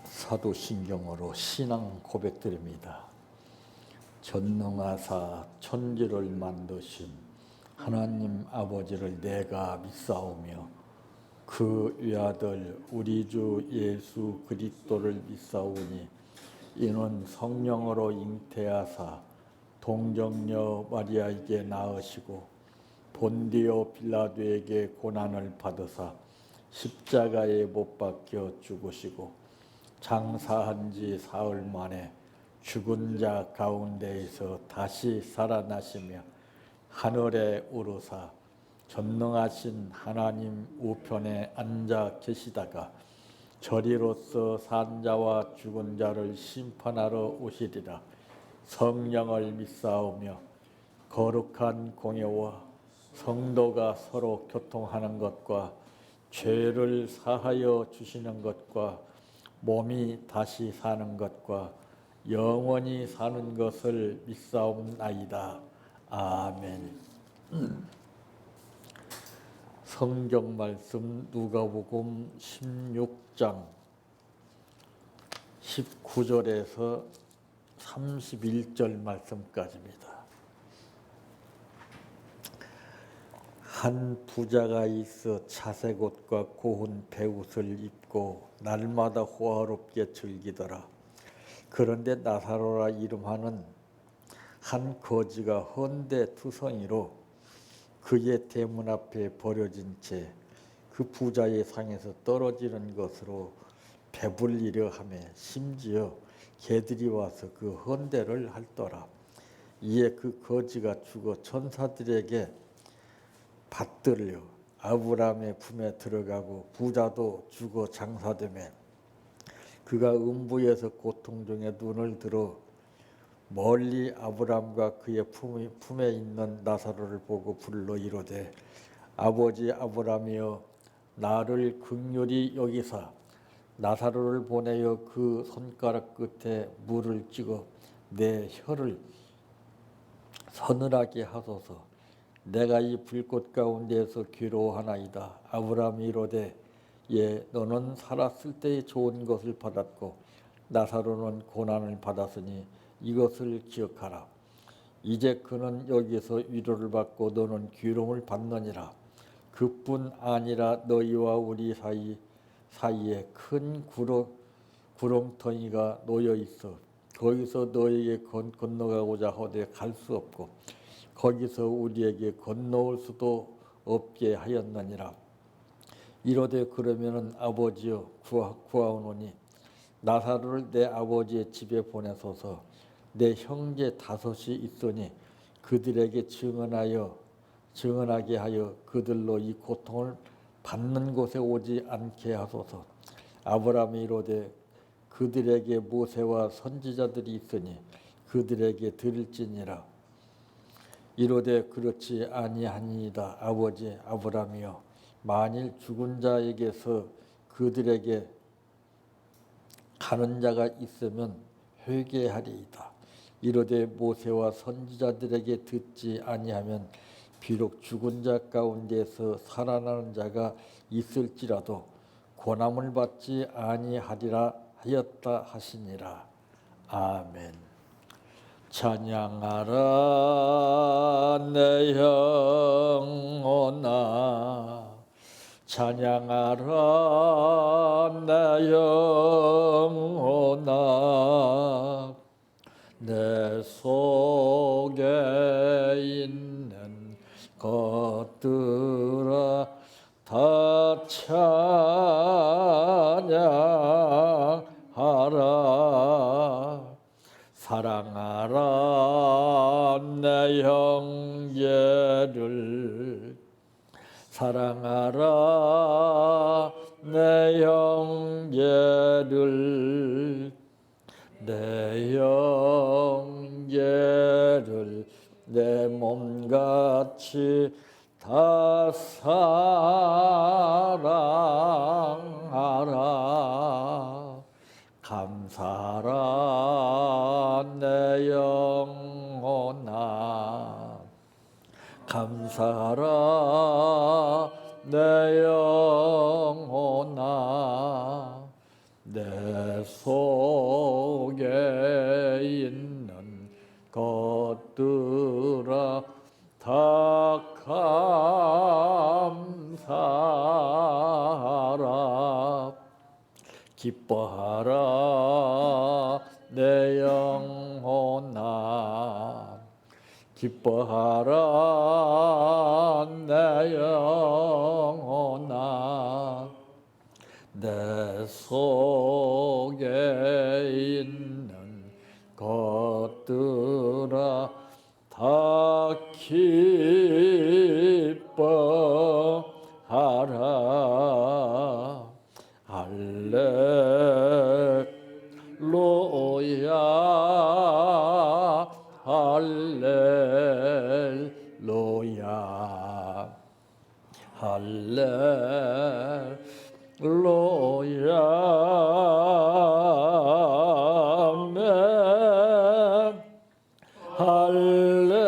사도신경으로 신앙 고백드립니다. 전능하사 천지를 만드신 하나님 아버지를 내가 믿사오며 그 외아들 우리 주 예수 그리스도를 믿사오니 이는 성령으로 잉태하사 동정녀 마리아에게 낳으시고 본디오 빌라도에게 고난을 받으사 십자가에 못 박혀 죽으시고 장사한 지 사흘 만에 죽은 자 가운데에서 다시 살아나시며 하늘에 오르사 전능하신 하나님 우편에 앉아 계시다가 저리로서 산 자와 죽은 자를 심판하러 오시리라. 성령을 믿사오며 거룩한 공예와 성도가 서로 교통하는 것과 죄를 사하여 주시는 것과 몸이 다시 사는 것과 영원히 사는 것을 믿사옵나이다. 아멘. 성경 말씀 누가복음 16장 19절에서 31절 말씀까지입니다. 한 부자가 있어 차색 옷과 고운 베옷을 입고 날마다 호화롭게 즐기더라. 그런데 나사로라 이름하는 한 거지가 헌데투성이로 그의 대문 앞에 버려진 채 그 부자의 상에서 떨어지는 것으로 배불리려 하며 심지어 개들이 와서 그 헌데를 핥더라. 이에 그 거지가 죽어 천사들에게 받들려 아브라함의 품에 들어가고 부자도 죽어 장사되매 그가 음부에서 고통 중에 눈을 들어 멀리 아브라함과 그의 품에 있는 나사로를 보고 불러 이르되 아버지 아브라함이여 나를 긍휼히 여기사 나사로를 보내어 그 손가락 끝에 물을 찍어 내 혀를 서늘하게 하소서. 내가 이 불꽃 가운데에서 괴로워하나이다. 아브라함이 이르되 예 너는 살았을 때의 좋은 것을 받았고 나사로는 고난을 받았으니 이것을 기억하라. 이제 그는 여기서 위로를 받고 너는 괴로움을 받느니라. 그뿐 아니라 너희와 우리 사이에 큰 구렁텅이가 놓여 있어 거기서 너에게 건너가고자 하되 갈 수 없고 거기서 우리에게 건너올 수도 없게 하였느니라. 이러되 그러면은 아버지여 구하오노니 나사로를 내 아버지의 집에 보내소서. 내 형제 다섯이 있으니 그들에게 증언하게 하여 그들로 이 고통을 받는 곳에 오지 않게 하소서. 아브라함이 이르되 그들에게 모세와 선지자들이 있으니 그들에게 들을지니라. 이르되 그렇지 아니하니이다. 아버지 아브라함이여 만일 죽은 자에게서 그들에게 가는 자가 있으면 회개하리이다. 이르되 모세와 선지자들에게 듣지 아니하면 비록 죽은 자 가운데서 살아나는 자가 있을지라도 고난을 받지 아니하리라 하였다 하시니라. 아멘. 찬양하라 내 영혼아 찬양하라 내 영혼아 내 속에 있는 것들아 다 찬양하라. 사랑하라 내 형제를 사랑하라 내 형제를 내 형제를 내 몸같이 다 사랑하라. 감사하라 내 영혼아 감사하라 내 영혼아 내 속에 있는 것들아 다 감사하라 기뻐하라 내 영혼아 기뻐하라 내 영혼아 내 속에 있는 것들아 다 기뻐하라 할렐루야 할렐루야 할렐루야 아멘 할렐루야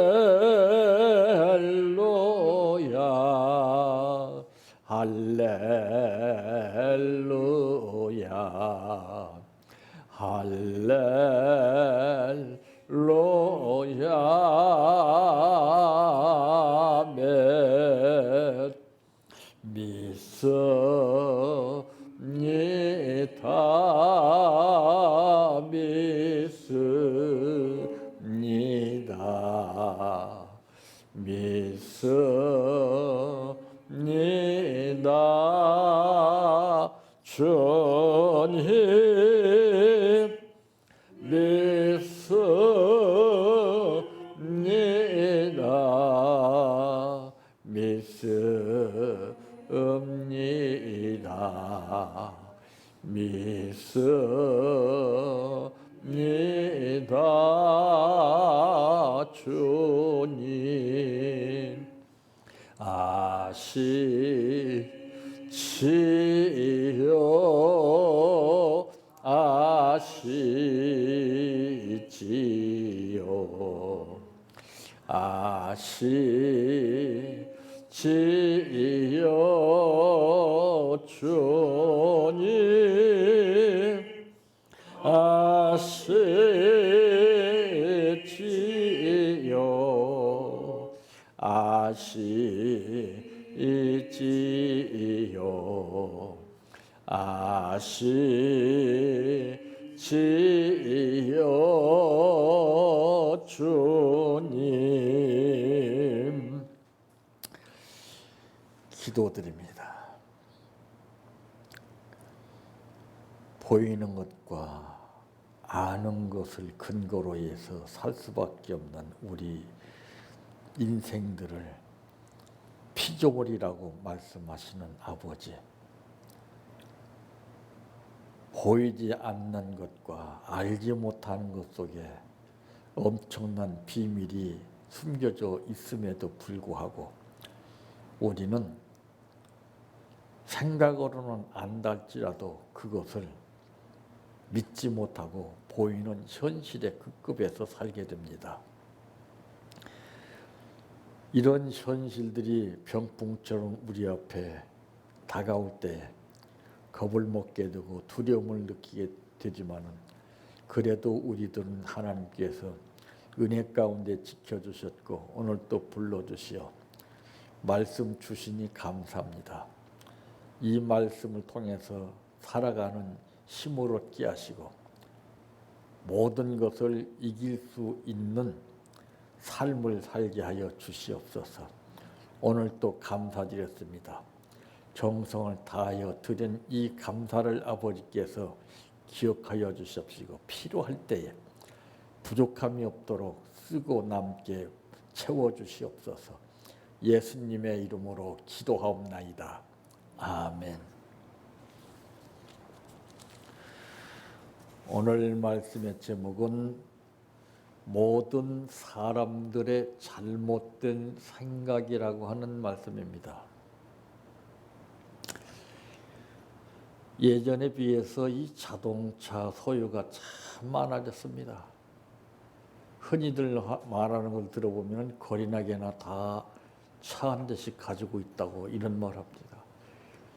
할렐루야 할렐루야 아멘 믿습니다 믿습니다 믿습니다 주님 믿습니다 믿습니다 믿습니다 주님 아시지요 아시지요 아시지요 주님 아시지요 아시지요 아시지요 주님 기도드립니다. 보이는 것과 아는 것을 근거로 해서 살 수밖에 없는 우리 인생들을 피조물이라고 말씀하시는 아버지, 보이지 않는 것과 알지 못하는 것 속에 엄청난 비밀이 숨겨져 있음에도 불구하고 우리는 생각으로는 안달지라도 그것을 믿지 못하고 보이는 현실의 급급에서 살게 됩니다. 이런 현실들이 병풍처럼 우리 앞에 다가올 때 겁을 먹게 되고 두려움을 느끼게 되지만은 그래도 우리들은 하나님께서 은혜 가운데 지켜주셨고 오늘 또 불러주시어 말씀 주시니 감사합니다. 이 말씀을 통해서 살아가는 힘을 얻게 하시고 모든 것을 이길 수 있는 삶을 살게 하여 주시옵소서. 오늘 또 감사드렸습니다. 정성을 다하여 드린 이 감사를 아버지께서 기억하여 주시옵시고 필요할 때에 부족함이 없도록 쓰고 남게 채워주시옵소서. 예수님의 이름으로 기도하옵나이다. 아멘. 오늘 말씀의 제목은 모든 사람들의 잘못된 생각이라고 하는 말씀입니다. 예전에 비해서 이 자동차 소유가 참 많아졌습니다. 흔히들 말하는 걸 들어보면 거리나게나 다 차 한 대씩 가지고 있다고 이런 말 합니다.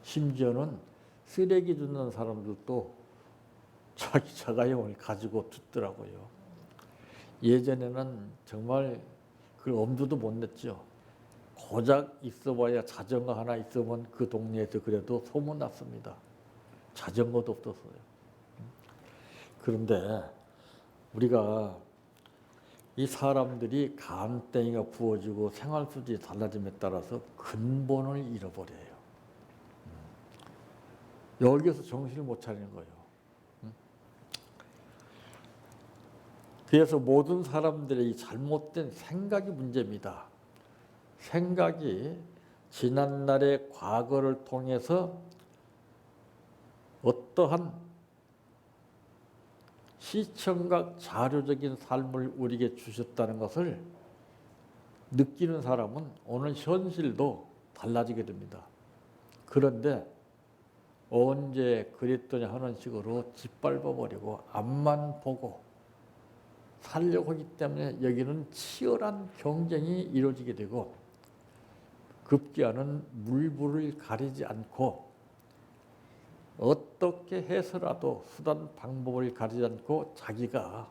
심지어는 쓰레기 줍는 사람들도 자기 자가용을 가지고 줬더라고요. 예전에는 정말 그 엄두도 못 냈죠. 고작 있어봐야 자전거 하나 있으면 그 동네에서 그래도 소문났습니다. 자전거도 없었어요. 그런데 우리가 이 사람들이 간땡이가 부어지고 생활 수준이 달라짐에 따라서 근본을 잃어버려요. 여기서 정신을 못 차리는 거예요. 그래서 모든 사람들의 이 잘못된 생각이 문제입니다. 생각이 지난날의 과거를 통해서 어떠한 시청각 자료적인 삶을 우리에게 주셨다는 것을 느끼는 사람은 오늘 현실도 달라지게 됩니다. 그런데 언제 그랬더니 하는 식으로 짓밟아버리고 앞만 보고 살려고 하기 때문에 여기는 치열한 경쟁이 이루어지게 되고 급기야는 물불을 가리지 않고 어떻게 해서라도 수단 방법을 가리지 않고 자기가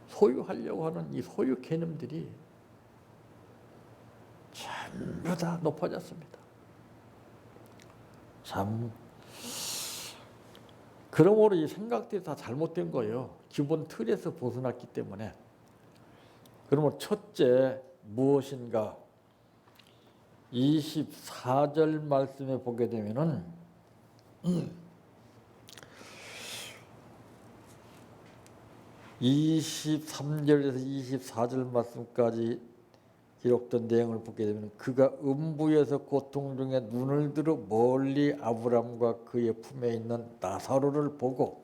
소유하려고 하는 이 소유 개념들이 전부 다 높아졌습니다. 참 그러므로 이 생각들이 다 잘못된 거예요. 기본 틀에서 벗어났기 때문에. 그러면 첫째 무엇인가? 24절 말씀에 보게 되면은 23절에서 24절 말씀까지 기록된 내용을 보게 되면 그가 음부에서 고통 중에 눈을 들어 멀리 아브람과 그의 품에 있는 나사로를 보고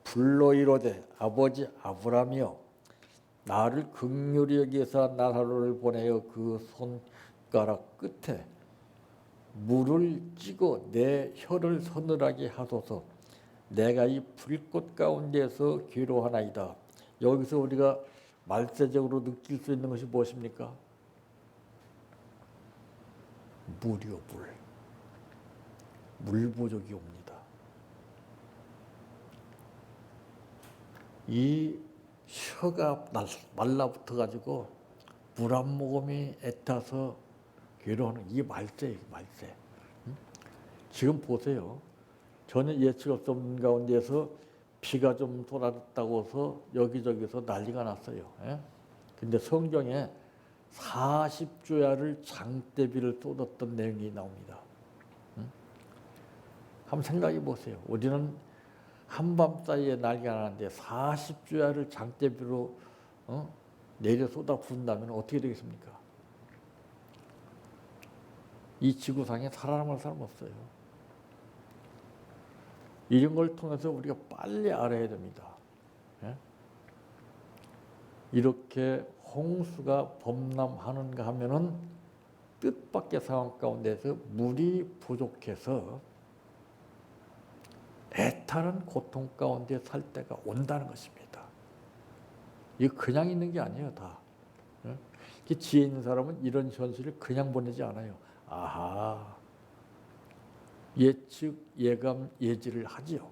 불러 이르되 아버지 아브람이여 나를 긍휼히 여기사 나사로를 보내어 그 손가락 끝에 물을 찌고 내 혀를 서늘하게 하소서. 내가 이 불꽃 가운데서 괴로워하나이다. 여기서 우리가 말세적으로 느낄 수 있는 것이 무엇입니까? 물이요, 물. 물 부족이 옵니다. 이 혀가 말라붙어 가지고 물 한 모금이 애타서 괴로워하는 이게 말세예요, 말세. 지금 보세요. 전혀 예측 없던 가운데서 비가 좀 쏟아졌다고 해서 여기저기서 난리가 났어요. 근데 성경에 40주야를 장대비를 쏟았던 내용이 나옵니다. 한번 생각해 보세요. 우리는 한밤 사이에 난리가 나는데 40주야를 장대비로 내려 쏟아 부은다면 어떻게 되겠습니까? 이 지구상에 살아남을 사람 없어요. 이런 걸 통해서 우리가 빨리 알아야 됩니다. 이렇게 홍수가 범람하는가 하면은 뜻밖의 상황 가운데서 물이 부족해서 애타는 고통 가운데 살 때가 온다는 것입니다. 이거 그냥 있는 게 아니에요, 다. 지혜 있는 사람은 이런 현실을 그냥 보내지 않아요. 아하, 예측, 예감, 예지를 하지요.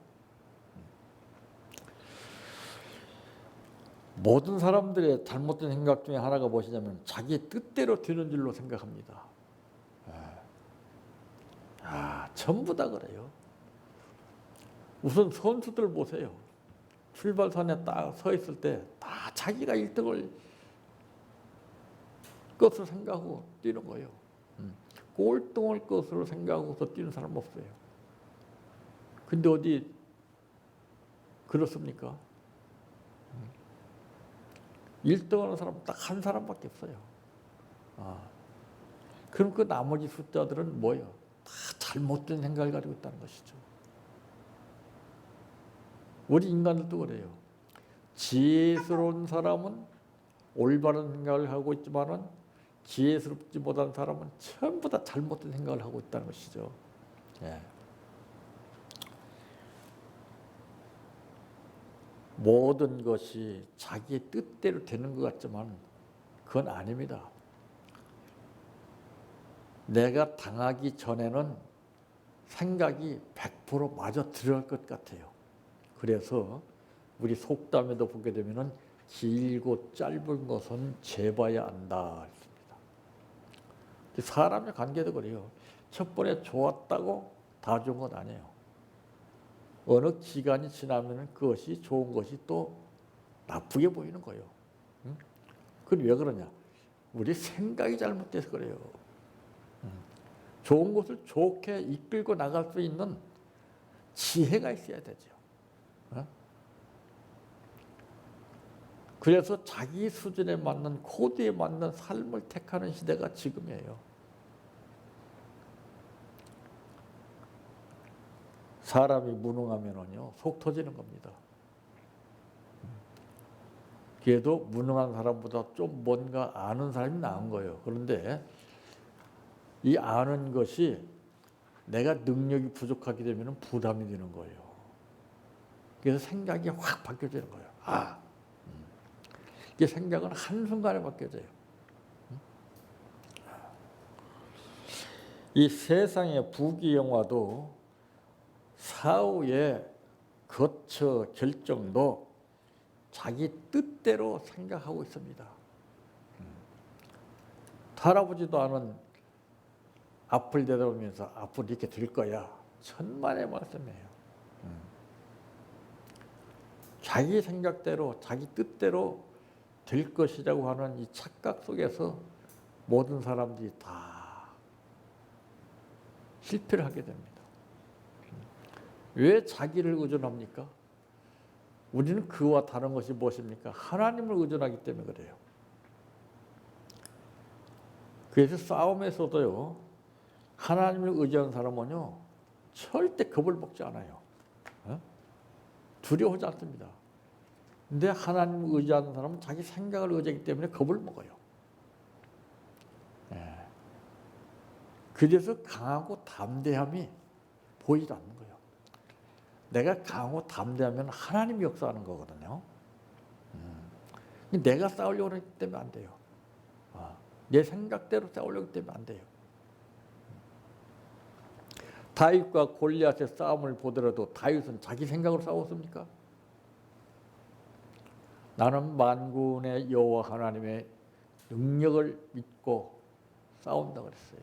모든 사람들의 잘못된 생각 중에 하나가 무엇이냐면 자기의 뜻대로 되는 줄로 생각합니다. 전부 다 그래요. 우선 선수들 보세요. 출발선에 딱 서 있을 때 다 자기가 1등을 것으로 생각하고 뛰는 거예요. 꼴등을 것으로 생각하고서 뛰는 사람 없어요. 근데 어디 그렇습니까? 1등 하는 사람 딱 한 사람밖에 없어요. 그럼 그 나머지 숫자들은 뭐예요? 다 잘못된 생각을 가지고 있다는 것이죠. 우리 인간들도 그래요. 지혜스러운 사람은 올바른 생각을 하고 있지만은 지혜스럽지 못한 사람은 전부 다 잘못된 생각을 하고 있다는 것이죠. 모든 것이 자기의 뜻대로 되는 것 같지만 그건 아닙니다. 내가 당하기 전에는 생각이 100% 맞아 들어갈 것 같아요. 그래서 우리 속담에도 보게 되면은 길고 짧은 것은 재봐야 한다 했습니다. 사람의 관계도 그래요. 첫 번에 좋았다고 다 좋은 건 아니에요. 어느 기간이 지나면 그것이 좋은 것이 또 나쁘게 보이는 거예요. 응? 그건 왜 그러냐? 우리 생각이 잘못돼서 그래요. 좋은 것을 좋게 이끌고 나갈 수 있는 지혜가 있어야 되죠. 어? 그래서 자기 수준에 맞는 코드에 맞는 삶을 택하는 시대가 지금이에요. 사람이 무능하면은요 속 터지는 겁니다. 그래도 무능한 사람보다 좀 뭔가 아는 사람이 나은 거예요. 그런데 이 아는 것이 내가 능력이 부족하게 되면 부담이 되는 거예요. 그래서 생각이 확 바뀌어지는 거예요. 이게 생각은 한순간에 바뀌어져요. 이 세상의 부귀영화도 사후의 거처 결정도 자기 뜻대로 생각하고 있습니다. 할아버지도 아는 앞을 내다보면서 앞으로 이렇게 될 거야. 천만의 말씀이에요. 자기 생각대로 자기 뜻대로 될 것이라고 하는 이 착각 속에서 모든 사람들이 다 실패를 하게 됩니다. 왜 자기를 의존합니까? 우리는 그와 다른 것이 무엇입니까? 하나님을 의존하기 때문에 그래요. 그래서 싸움에서도요, 하나님을 의지하는 사람은요, 절대 겁을 먹지 않아요. 두려워하지 않습니다. 근데 하나님을 의지하는 사람은 자기 생각을 의지하기 때문에 겁을 먹어요. 그래서 강하고 담대함이 보이지 않는 거예요. 내가 강하고 담대하면 하나님이 역사하는 거거든요. 내가 싸우려고 하기 때문에 안 돼요. 내 생각대로 싸우려고 하기 때문에 안 돼요. 다윗과 골리앗의 싸움을 보더라도 다윗은 자기 생각으로 싸웠습니까? 나는 만군의 여호와 하나님의 능력을 믿고 싸운다 그랬어요.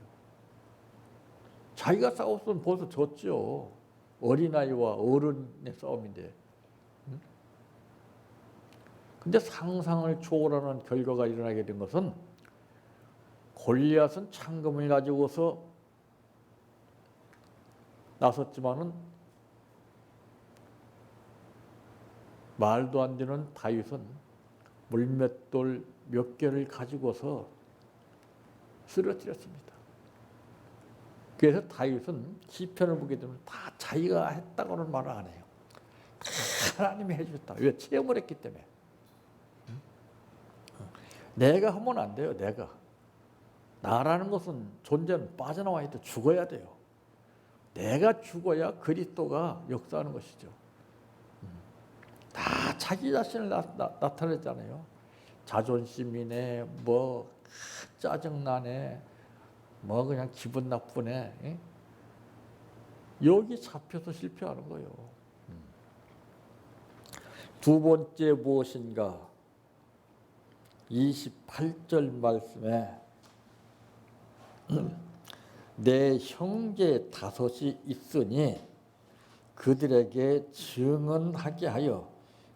자기가 싸웠으면 벌써 졌죠. 어린아이와 어른의 싸움인데. 근데 상상을 초월하는 결과가 일어나게 된 것은 골리앗은 창검을 가지고서 나섰지만은 말도 안 되는 다윗은 물맷돌 몇 개를 가지고서 쓰러뜨렸습니다. 그래서 다윗은 시편을 보게 되면 다 자기가 했다고는 말을 안 해요. 다 하나님이 해줬다. 왜? 체험을 했기 때문에. 내가 하면 안 돼요. 내가. 나라는 것은 존재는 빠져나와야 돼. 죽어야 돼요. 내가 죽어야 그리스도가 역사하는 것이죠. 다 자기 자신을 나타냈잖아요. 자존심이네, 뭐 짜증나네, 뭐 그냥 기분 나쁘네. 여기 잡혀서 실패하는 거예요. 두 번째 무엇인가? 28절 말씀에 내 형제 다섯이 있으니 그들에게 증언하게 하여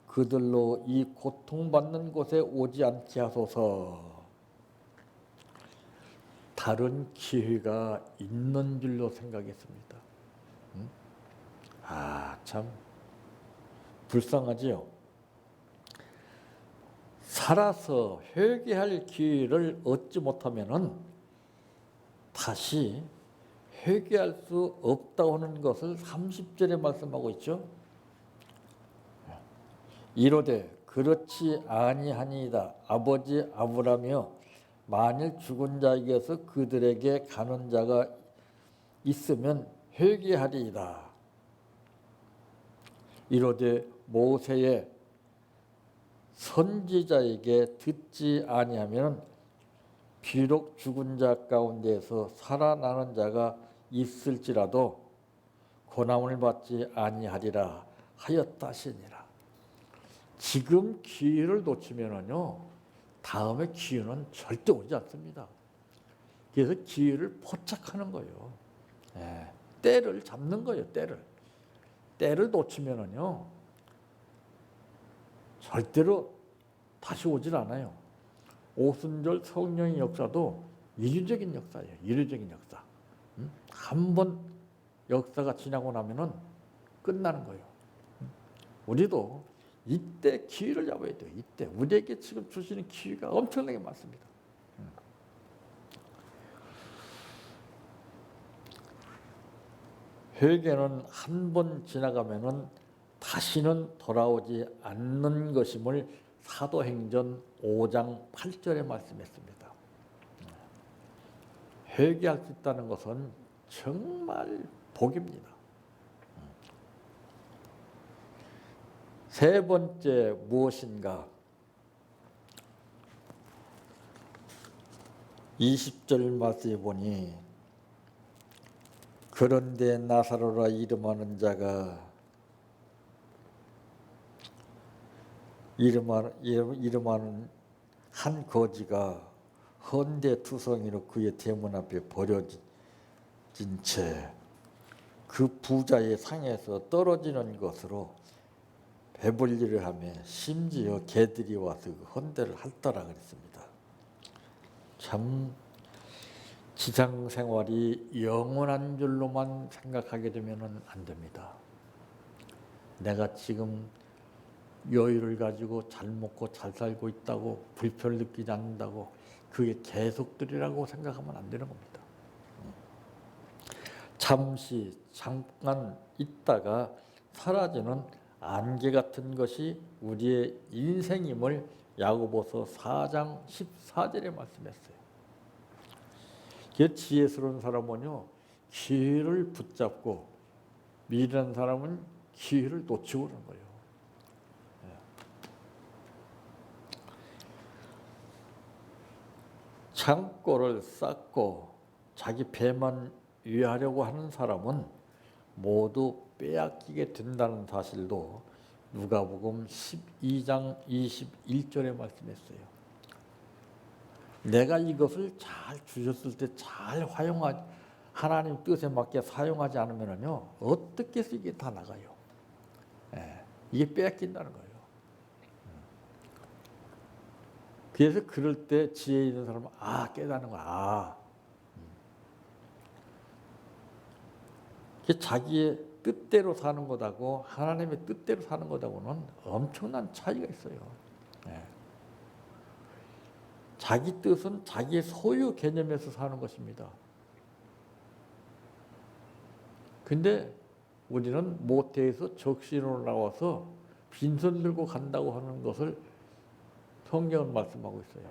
그들로 이 고통받는 곳에 오지 않게 하소서. 다른 기회가 있는 줄로 생각했습니다. 참 불쌍하지요. 살아서 회개할 기회를 얻지 못하면은 다시 회개할 수 없다고 하는 것을 30절에 말씀하고 있죠. 이르되 그렇지 아니하니이다. 아버지 아브라함이여 만일 죽은 자에게서 그들에게 가는 자가 있으면 회개하리이다. 이르되 모세의 선지자에게 듣지 아니하면 비록 죽은 자 가운데에서 살아나는 자가 있을지라도 고난을 받지 아니하리라 하였다시니라. 지금 기회를 놓치면은요, 다음에 기회는 절대 오지 않습니다. 그래서 기회를 포착하는 거예요. 때를 잡는 거예요. 때를 놓치면은요, 절대로 다시 오질 않아요. 오순절 성령의 역사도 이류적인 역사예요. 이류적인 역사. 한 번 역사가 지나고 나면은 끝나는 거예요. 우리도 이때 기회를 잡아야 돼요. 이때 우리에게 지금 주시는 기회가 엄청나게 많습니다. 회개는 한 번 지나가면은 다시는 돌아오지 않는 것임을 사도행전 5장 8절에 말씀했습니다. 회개할 수 있다는 것은 정말 복입니다. 세 번째 무엇인가? 20절 말씀에 보니 그런데 나사로라 이름하는 자가 이름하는 한 거지가 헌데 투성이로 그의 대문 앞에 버려진 채 그 부자의 상에서 떨어지는 것으로 배불리를 하며 심지어 개들이 와서 그 헌데를 핥더라 그랬습니다. 참 지상 생활이 영원한 줄로만 생각하게 되면 안 됩니다. 내가 지금 여유를 가지고 잘 먹고 잘 살고 있다고 불편을 느끼지 않는다고 그게 계속되리라고 생각하면 안 되는 겁니다. 잠시 잠깐 있다가 사라지는 안개 같은 것이 우리의 인생임을 야고보서 4장 14절에 말씀했어요. 지혜스러운 사람은요, 기회를 붙잡고 미련한 사람은 기회를 놓치고 그러는 거예요. 창고를 쌓고 자기 배만 위하려고 하는 사람은 모두 빼앗기게 된다는 사실도 누가복음 12장 21절에 말씀했어요. 내가 이것을 잘 주셨을 때 잘 활용하지, 하나님 뜻에 맞게 사용하지 않으면요, 어떻게 해서 이게 다 나가요. 이게 빼앗긴다는 거예요. 그래서 그럴 때 지혜 있는 사람은 깨닫는 거야. 자기의 뜻대로 사는 것하고 하나님의 뜻대로 사는 것하고는 엄청난 차이가 있어요. 자기 뜻은 자기의 소유 개념에서 사는 것입니다. 근데 우리는 모태에서 적신으로 나와서 빈손 들고 간다고 하는 것을 성경은 말씀하고 있어요.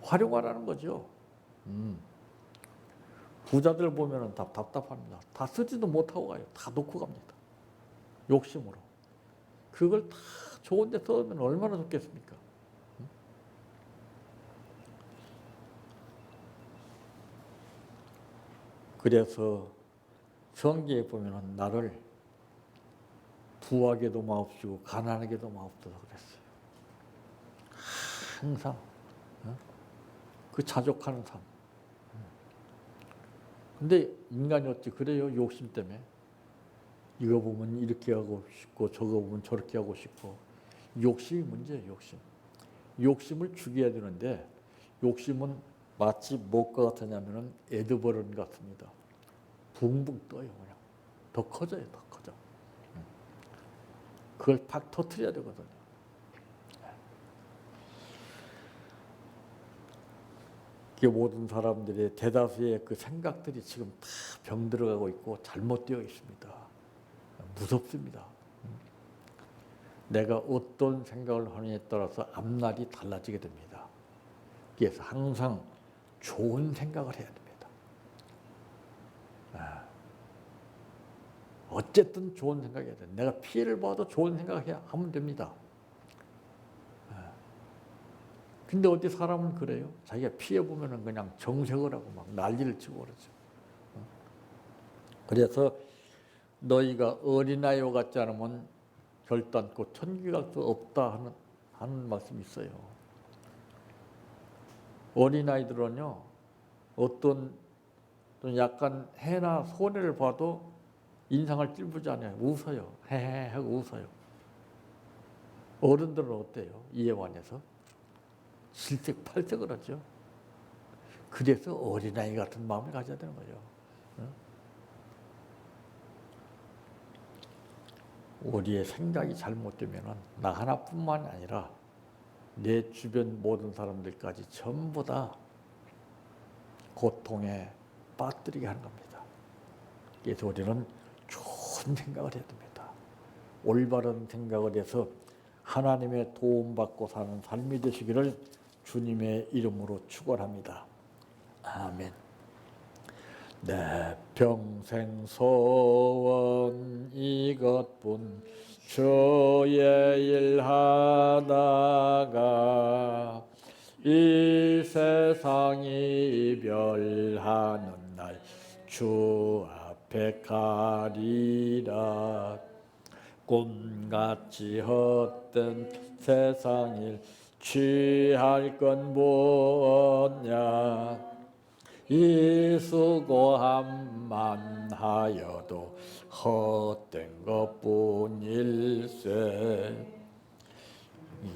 활용하라는 거죠. 부자들 보면은 다 답답합니다. 다 쓰지도 못하고 가요. 다 놓고 갑니다. 욕심으로. 그걸 다 좋은 데 써면 얼마나 좋겠습니까? 그래서 성경에 보면은 나를 부하게도 마옵시고 가난하게도 마옵소서 그랬어요. 항상 그 자족하는 삶. 근데 인간이 어찌 그래요? 욕심 때문에. 이거 보면 이렇게 하고 싶고 저거 보면 저렇게 하고 싶고. 욕심이 문제예요. 욕심을 죽여야 되는데 욕심은 마치 무엇과 같으냐면 에드버런 같습니다. 붕붕 떠요. 그냥. 더 커져요. 더 커져. 그걸 팍 터뜨려야 되거든요. 그 모든 사람들의 대다수의 그 생각들이 지금 다 병들어가고 있고 잘못되어 있습니다. 무섭습니다. 내가 어떤 생각을 하느냐에 따라서 앞날이 달라지게 됩니다. 그래서 항상 좋은 생각을 해야 됩니다. 어쨌든 좋은 생각해야 돼. 내가 피해를 봐도 좋은 생각을 하면 됩니다. 근데 어디 사람은 그래요? 자기가 피해보면은 그냥 정색을 하고 막 난리를 치고 그러죠. 그래서 너희가 어린아이와 같지 않으면 결단코 천국에 갈 수 없다 하는 말씀이 있어요. 어린아이들은요, 어떤 좀 약간 해나 손해를 봐도 인상을 찌푸지 않아요. 웃어요. 헤헤 하고 웃어요. 어른들은 어때요? 이에 관해서 실색팔색을 하죠. 그래서 어린아이 같은 마음을 가져야 되는 거예요. 우리의 생각이 잘못되면 나 하나뿐만 아니라 내 주변 모든 사람들까지 전부 다 고통에 빠뜨리게 하는 겁니다. 그래서 우리는 좋은 생각을 해야 됩니다. 올바른 생각을 해서 하나님의 도움받고 사는 삶이 되시기를 주님의 이름으로 축원합니다. 아멘. 내 평생 소원 이것뿐 주의 일 하다가 이 세상 이별하는 날 주 앞에 가리라. 꿈같이 헛된 세상 일 취할 건 뭐냐. 이 수고함만 하여도 헛된 것뿐일세. 이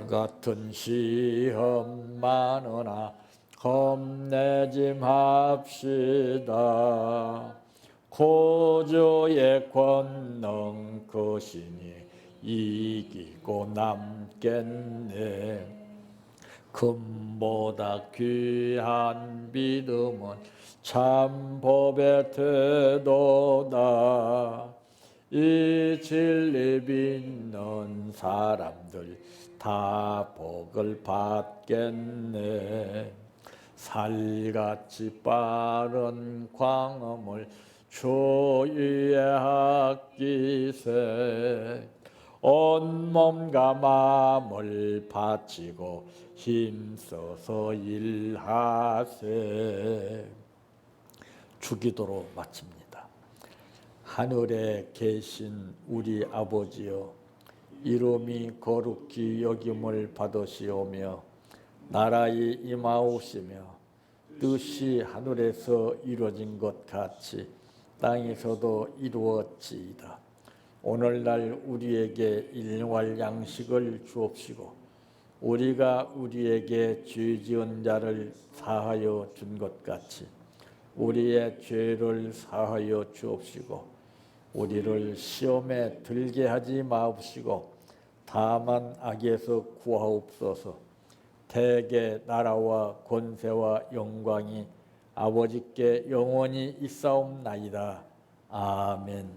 같은 시험 많으나 겁내지 맙시다. 구주의 권능 크시니 이기고 남겠네. 금보다 귀한 믿음은 참 법의 태도다. 이 진리 믿는 사람들 다 복을 받겠네. 살같이 빠른 광음을 주 위에 아끼세. 온몸과 마음을 바치고 힘써서 일하세. 주기도로 마칩니다. 하늘에 계신 우리 아버지여, 이름이 거룩히 여김을 받으시오며 나라의 임하오시며 뜻이 하늘에서 이루어진 것 같이 땅에서도 이루어지이다. 오늘날 우리에게 일용할 양식을 주옵시고 우리가 우리에게 죄 지은 자를 사하여 준 것 같이 우리의 죄를 사하여 주옵시고 우리를 시험에 들게 하지 마옵시고 다만 악에서 구하옵소서. 대개 나라와 권세와 영광이 아버지께 영원히 있사옵나이다. 아멘.